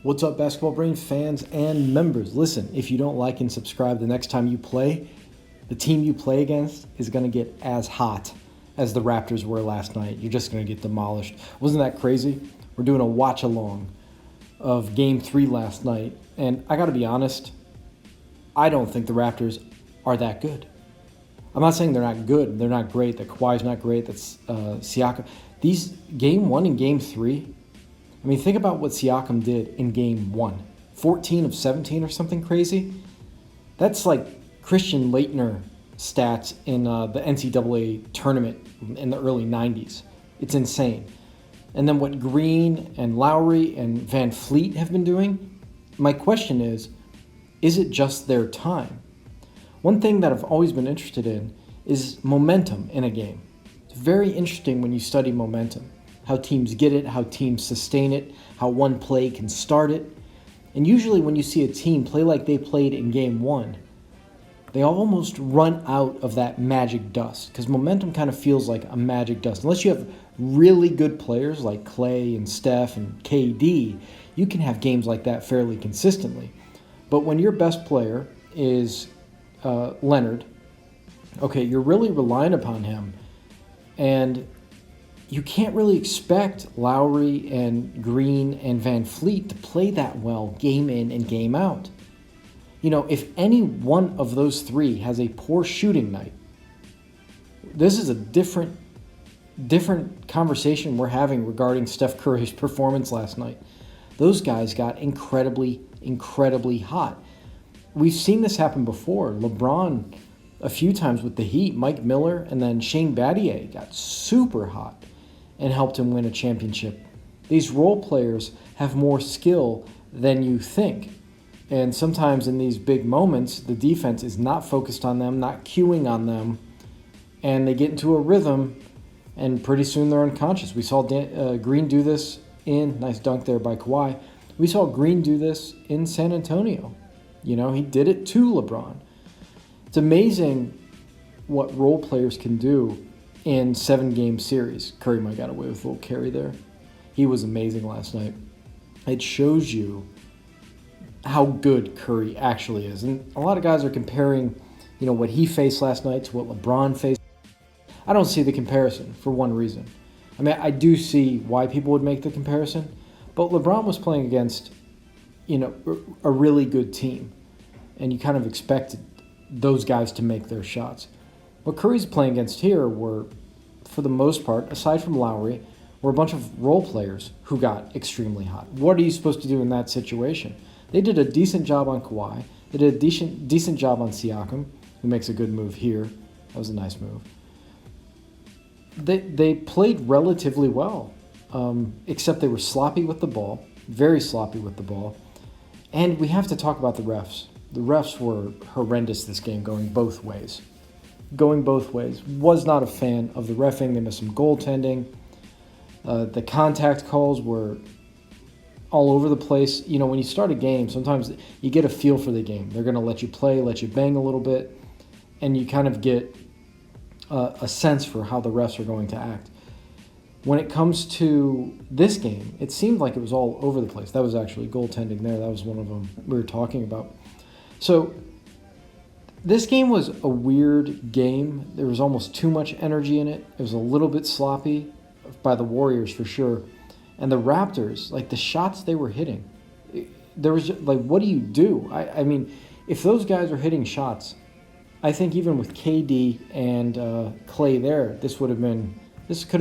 What's up, Basketball Brain fans and members? Listen, if you don't like and subscribe, the next time you play, the team you play against is going to get as hot as the Raptors were last night. You're just going to get demolished. Wasn't that crazy? We're doing a watch along of Game 3 last night, and I got to be honest, I don't think the Raptors are that good. I'm not saying they're not good. They're not great. That Kawhi's not great. That's Siakam. These Game 1 and Game 3, I mean, think about what Siakam did in Game 1. 14 of 17 or something crazy. That's like Christian Laettner stats in the NCAA tournament in the early 90s. It's insane. And then what Green and Lowry and Van Fleet have been doing, my question is it just their time? One thing that I've always been interested in is momentum in a game. It's very interesting when you study momentum. How teams get it, how teams sustain it, how one play can start it. And usually when you see a team play like they played in Game 1, they almost run out of that magic dust, because momentum kind of feels like a magic dust. Unless you have really good players like Clay and Steph and KD, you can have games like that fairly consistently. But when your best player is Leonard, okay, you're really relying upon him, and you can't really expect Lowry and Green and Van Fleet to play that well game in and game out. You know, if any one of those three has a poor shooting night, this is a different conversation we're having regarding Steph Curry's performance last night. Those guys got incredibly hot. We've seen this happen before. LeBron, a few times with the Heat, Mike Miller, and then Shane Battier got super hot and helped him win a championship. These role players have more skill than you think. And sometimes in these big moments, the defense is not focused on them, not cueing on them, and they get into a rhythm, and pretty soon they're unconscious. We saw Green do this nice dunk there by Kawhi. We saw Green do this in San Antonio. You know, he did it to LeBron. It's amazing what role players can do in 7-game series. Curry might got away with a little carry there. He was amazing last night. It shows you how good Curry actually is. And a lot of guys are comparing, you know, what he faced last night to what LeBron faced. I don't see the comparison for one reason. I mean, I do see why people would make the comparison, but LeBron was playing against, you know, a really good team, and you kind of expected those guys to make their shots. What Curry's playing against here were, for the most part, aside from Lowry, were a bunch of role players who got extremely hot. What are you supposed to do in that situation? They did a decent job on Kawhi. They did a decent job on Siakam, who makes a good move here. That was a nice move. They played relatively well, except they were sloppy with the ball, very sloppy with the ball. And we have to talk about the refs. The refs were horrendous this game, going both ways. Was not a fan of the reffing. They missed some goaltending. The contact calls were all over the place. You know, when you start a game, sometimes you get a feel for the game. They're going to let you play, let you bang a little bit, and you kind of get a sense for how the refs are going to act. When it comes to this game, it seemed like it was all over the place. That was actually goaltending there. That was one of them we were talking about. So this game was a weird game. There was almost too much energy in it. It was a little bit sloppy by the Warriors for sure. And the Raptors, like the shots they were hitting, there was like, what do you do? I mean, if those guys are hitting shots, I think even with KD and Clay there, this could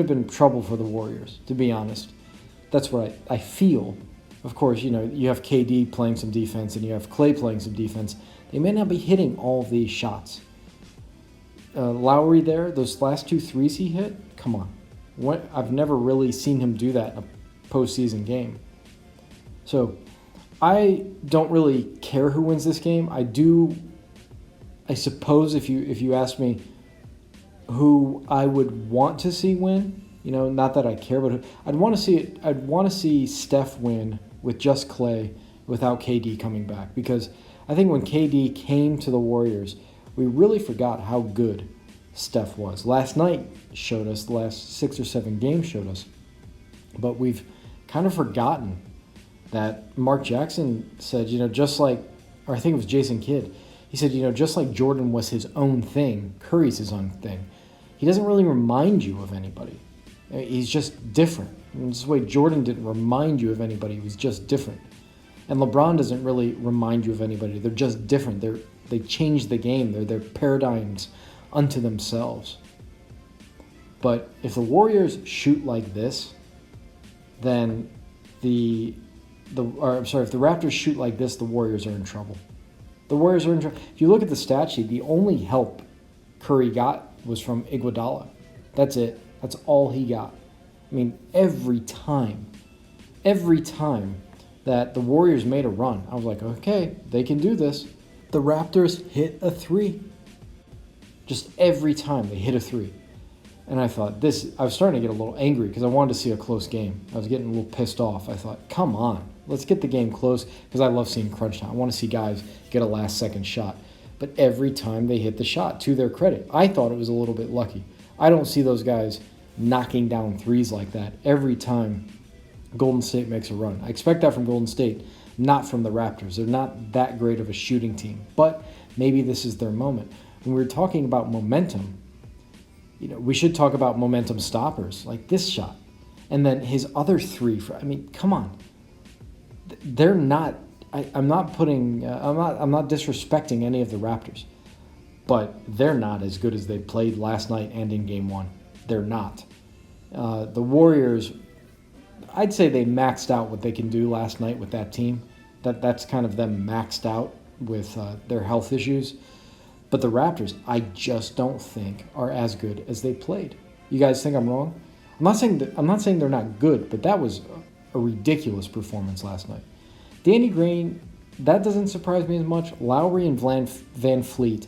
have been trouble for the Warriors, to be honest. That's what I feel. Of course, you know, you have KD playing some defense and you have Clay playing some defense. They may not be hitting all of these shots. Lowry there, those last 2 threes he hit, come on. I've never really seen him do that in a postseason game. So I don't really care who wins this game. I suppose if you ask me who I would want to see win, you know, not that I care, but I'd want to see Steph win with just Clay without KD coming back, because I think when KD came to the Warriors, we really forgot how good Steph was. Last night showed us, the last 6 or 7 games showed us, but we've kind of forgotten that Mark Jackson said, just like, or I think it was Jason Kidd, he said, just like Jordan was his own thing, Curry's his own thing. He doesn't really remind you of anybody. He's just different. And this way Jordan didn't remind you of anybody. He was just different. And LeBron doesn't really remind you of anybody. They're just different. They change the game. They're paradigms unto themselves. But if the Warriors shoot like this, then if the Raptors shoot like this, the Warriors are in trouble. The Warriors are in trouble. If you look at the stat sheet, the only help Curry got was from Iguodala. That's it. That's all he got. I mean, every time that the Warriors made a run, I was like, okay, they can do this. The Raptors hit a three. Just every time they hit a three. And I thought, I was starting to get a little angry because I wanted to see a close game. I was getting a little pissed off. I thought, come on, let's get the game close because I love seeing crunch time. I want to see guys get a last-second shot. But every time they hit the shot, to their credit, I thought it was a little bit lucky. I don't see those guys knocking down threes like that every time Golden State makes a run. I expect that from Golden State, not from the Raptors. They're not that great of a shooting team. But maybe this is their moment. When we're talking about momentum, we should talk about momentum stoppers, like this shot. And then his other three, come on. They're not, I'm not disrespecting any of the Raptors, but they're not as good as they played last night and in game one. They're not. The Warriors, I'd say they maxed out what they can do last night with that team. That's kind of them maxed out with their health issues. But the Raptors, I just don't think are as good as they played. You guys think I'm wrong? I'm not saying they're not good, but that was a ridiculous performance last night. Danny Green, that doesn't surprise me as much. Lowry and Van Fleet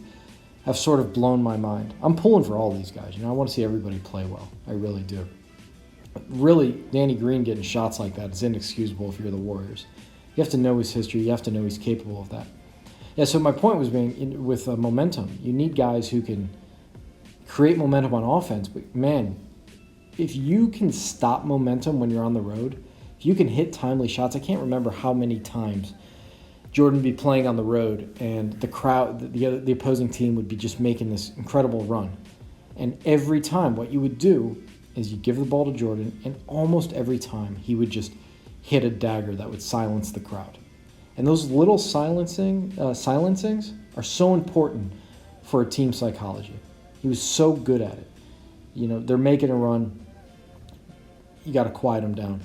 have sort of blown my mind. I'm pulling for all these guys. I want to see everybody play well. I really do. Really, Danny Green getting shots like that is inexcusable if you're the Warriors. You have to know his history. You have to know he's capable of that. Yeah, so my point was with momentum. You need guys who can create momentum on offense. But, man, if you can stop momentum when you're on the road, if you can hit timely shots, I can't remember how many times Jordan would be playing on the road and the crowd, the opposing team would be just making this incredible run. And every time what you would do is you give the ball to Jordan, and almost every time he would just hit a dagger that would silence the crowd. And those little silencings are so important for a team psychology. He was so good at it. They're making a run. You got to quiet them down.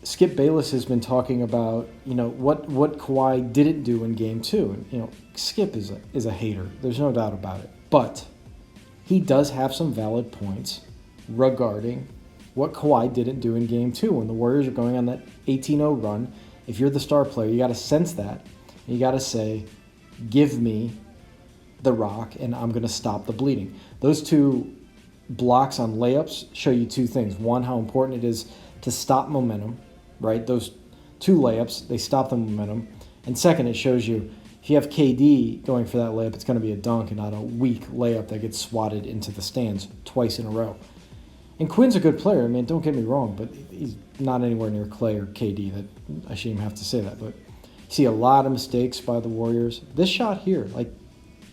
Skip Bayless has been talking about, what Kawhi didn't do in Game 2. And, Skip is a hater. There's no doubt about it. But he does have some valid points regarding what Kawhi didn't do in Game 2 when the Warriors are going on that 18-0 run. If you're the star player, you got to sense that. And you got to say, give me the rock, and I'm going to stop the bleeding. Those two blocks on layups show you two things. One, how important it is to stop momentum, right? Those two layups, they stop the momentum. And second, it shows you if you have KD going for that layup, it's going to be a dunk and not a weak layup that gets swatted into the stands twice in a row. And Quinn's a good player. Don't get me wrong, but he's not anywhere near Clay or KD. That I shouldn't even have to say that. But you see a lot of mistakes by the Warriors. This shot here,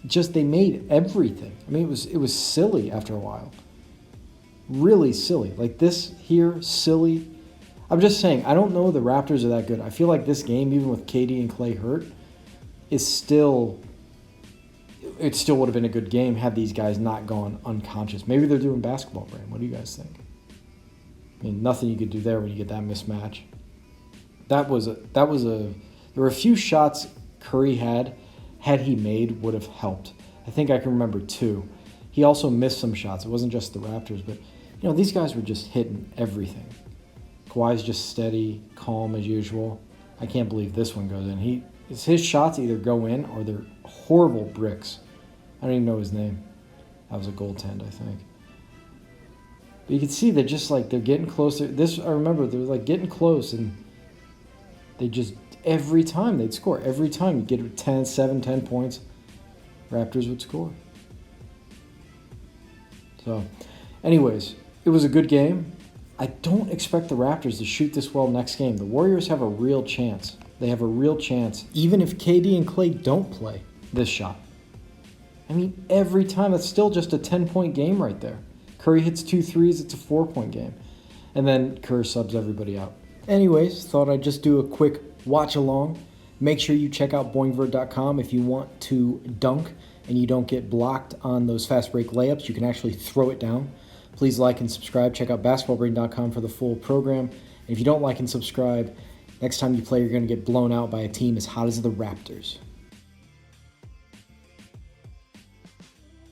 they made everything. It was silly after a while. Really silly. This here, silly. I'm just saying, I don't know the Raptors are that good. I feel like this game, even with KD and Clay hurt, it still would have been a good game had these guys not gone unconscious. Maybe they're doing basketball brain. What do you guys think? Nothing you could do there when you get that mismatch. There were a few shots Curry had he made would have helped. I think I can remember two. He also missed some shots. It wasn't just the Raptors, but these guys were just hitting everything. Kawhi's just steady, calm as usual. I can't believe this one goes in. His shots either go in or they're horrible bricks. I don't even know his name. That was a goaltend, I think. But you can see they're just they're getting closer. I remember they're getting close, and they just, every time they'd score. Every time you get 10 points, Raptors would score. So, anyways, it was a good game. I don't expect the Raptors to shoot this well next game. The Warriors have a real chance. They have a real chance, even if KD and Klay don't play this shot. I mean, every time, it's still just a 10-point game right there. Curry hits 2 threes, it's a 4-point game. And then Kerr subs everybody out. Anyways, thought I'd just do a quick watch along. Make sure you check out boingvert.com if you want to dunk and you don't get blocked on those fast break layups. You can actually throw it down. Please like and subscribe. Check out basketballbrain.com for the full program. And if you don't like and subscribe, next time you play, you're going to get blown out by a team as hot as the Raptors.